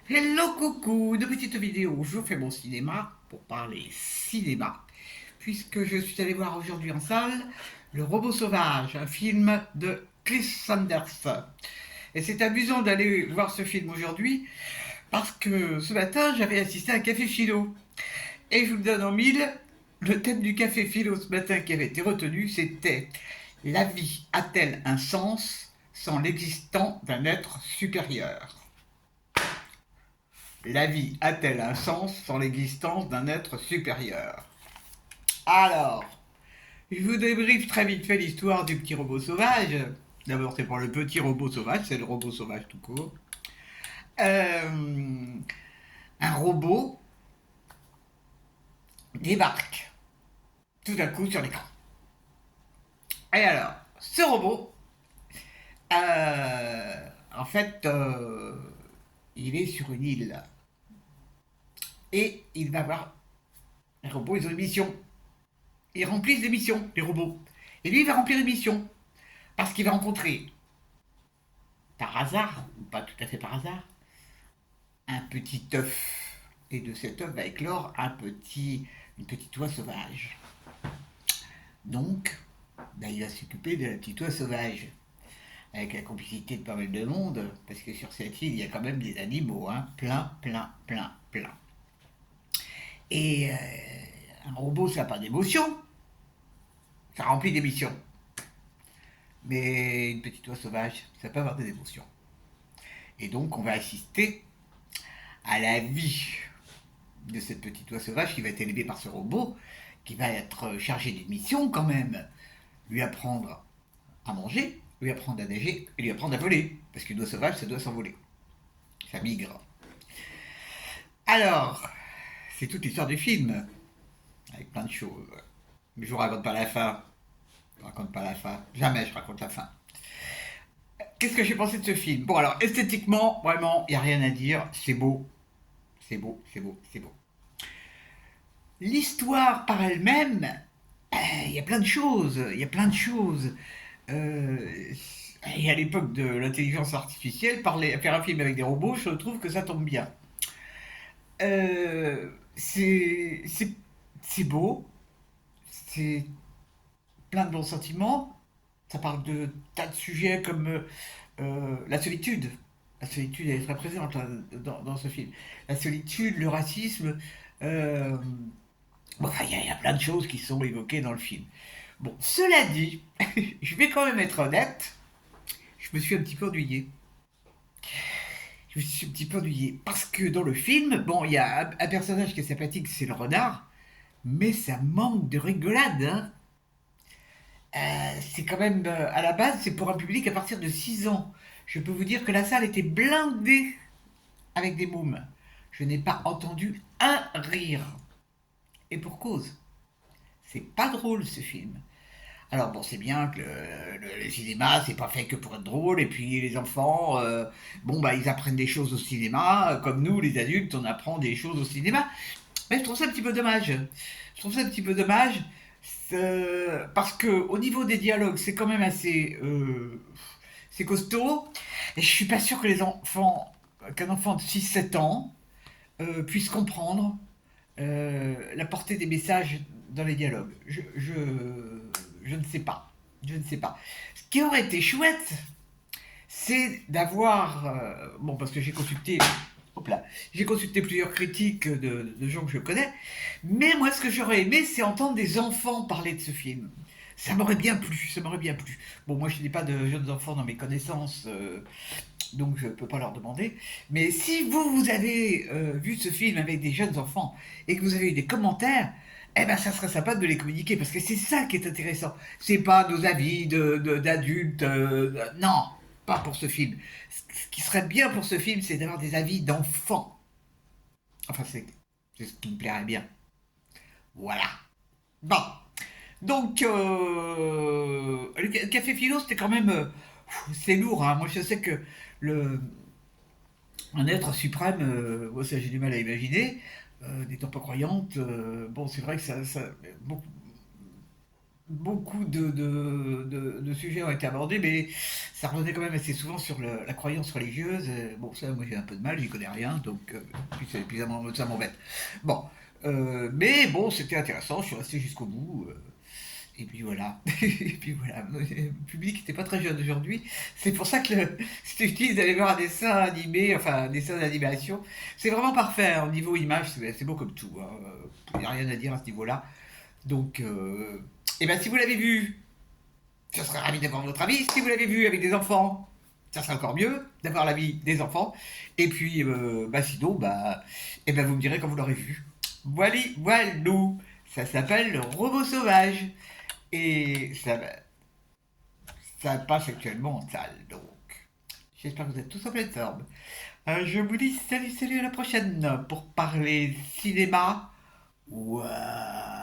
Hello coucou, de petite vidéo, je fais mon cinéma pour parler cinéma, puisque je suis allé voir aujourd'hui en salle Le Robot Sauvage, un film de Chris Sanders. Et c'est amusant d'aller voir ce film aujourd'hui, parce que ce matin j'avais assisté à un café philo. Et je vous le donne en mille, le thème du café philo ce matin qui avait été retenu, c'était La vie a-t-elle un sens sans l'existence d'un être supérieur? La vie a-t-elle un sens sans l'existence d'un être supérieur? Alors, je vous débriefe très vite fait l'histoire du petit robot sauvage. D'abord, c'est pour le petit robot sauvage, c'est le robot sauvage tout court. Euh, un robot débarque tout à coup sur l'écran. Et alors, ce robot, en fait, il est sur une île. Et il va voir les robots, ils ont une mission. Ils remplissent des missions, les robots. Et lui, il va remplir une mission. Parce qu'il va rencontrer, par hasard, ou pas tout à fait par hasard, un petit œuf. Et de cet œuf va éclore une petite oie sauvage. Donc, ben, il va s'occuper de la petite oie sauvage. Avec la complicité de pas mal de monde, parce que sur cette île, il y a quand même des animaux, hein, plein, plein, plein, plein. Et un robot, ça n'a pas d'émotion, ça remplit d'émissions. Mais une petite oie sauvage, ça peut avoir des émotions. Et donc, on va assister à la vie de cette petite oie sauvage qui va être élevée par ce robot, qui va être chargé d'une mission quand même. Lui apprendre à manger, lui apprendre à nager et lui apprendre à voler. Parce qu'une oie sauvage, ça doit s'envoler. Ça migre. Alors, c'est toute l'histoire du film, avec plein de choses. Mais je vous raconte pas la fin. Je vous raconte pas la fin. Jamais je raconte la fin. Qu'est-ce que j'ai pensé de ce film? Bon, alors, esthétiquement, vraiment, il n'y a rien à dire. C'est beau. C'est beau, c'est beau, c'est beau. L'histoire par elle-même, il y a plein de choses. Il y a plein de choses. Euh, et à l'époque de l'intelligence artificielle, faire un film avec des robots, je trouve que ça tombe bien. Euh, c'est c'est- c'est beau, c'est plein de bons sentiments. Ça parle de tas de sujets comme la solitude. La solitude, elle est très présente là, dans ce film. La solitude, le racisme. euh, bon, enfin, il y a plein de choses qui sont évoquées dans le film. Bon, cela dit, je vais quand même être honnête, je me suis un petit peu ennuyé. Je me suis un petit peu ennuyé. Parce que dans le film, bon, il y a un personnage qui est sympathique, c'est le renard, mais ça manque de rigolade, hein. C'est quand même, à la base, c'est pour un public à partir de 6 ans. Je peux vous dire que la salle était blindée avec des mômes. Je n'ai pas entendu un rire. Et pour cause. C'est pas drôle ce film. Alors bon, c'est bien que le cinéma, c'est pas fait que pour être drôle, et puis les enfants, bon bah ils apprennent des choses au cinéma, comme nous les adultes, on apprend des choses au cinéma. Mais je trouve ça un petit peu dommage. Je trouve ça un petit peu dommage, parce que au niveau des dialogues, c'est quand même assez, c'est costaud, et je suis pas sûr que qu'un enfant de 6 7 ans puisse comprendre la portée des messages dans les dialogues. Je ne sais pas. Je ne sais pas. Ce qui aurait été chouette, c'est d'avoir. Bon, parce que j'ai consulté. Hop là, j'ai consulté plusieurs critiques de gens que je connais, mais moi ce que j'aurais aimé, c'est entendre des enfants parler de ce film. Ça m'aurait bien plu, ça m'aurait bien plu. Bon, moi je n'ai pas de jeunes enfants dans mes connaissances, donc je ne peux pas leur demander. Mais si vous avez vu ce film avec des jeunes enfants et que vous avez eu des commentaires, eh ben ça serait sympa de les communiquer parce que c'est ça qui est intéressant. C'est pas nos avis d'adultes, non, pas pour ce film. Ce qui serait bien pour ce film, c'est d'avoir des avis d'enfants. Enfin, c'est ce qui me plairait bien. Voilà. Bon. Donc, le café philo, c'était quand même. C'est lourd, hein. Moi, je sais que le, un être suprême, moi ça j'ai du mal à imaginer, n'étant pas croyante, bon c'est vrai que beaucoup, beaucoup de sujets ont été abordés, mais ça revenait quand même assez souvent sur la croyance religieuse. Bon, ça, moi j'ai un peu de mal, j'y connais rien, donc puis ça m'embête. Bon, mais bon, c'était intéressant, je suis resté jusqu'au bout. Et puis voilà. Et puis voilà. Le public n'était pas très jeune aujourd'hui. C'est pour ça que c'est utile d'aller voir un dessin animé, enfin un dessin d'animation. C'est vraiment parfait, hein. Au niveau image, c'est beau comme tout, hein. Il n'y a rien à dire à ce niveau-là. Donc, et ben si vous l'avez vu, je serais ravi d'avoir votre avis. Si vous l'avez vu avec des enfants, ça serait encore mieux d'avoir l'avis des enfants. Et puis, bah sinon, bah, et ben vous me direz quand vous l'aurez vu. Voilà, voilou. Ça s'appelle le robot sauvage. Et ça passe actuellement en salle, donc j'espère que vous êtes tous en pleine forme. Je vous dis salut, salut à la prochaine pour parler cinéma. Waouh.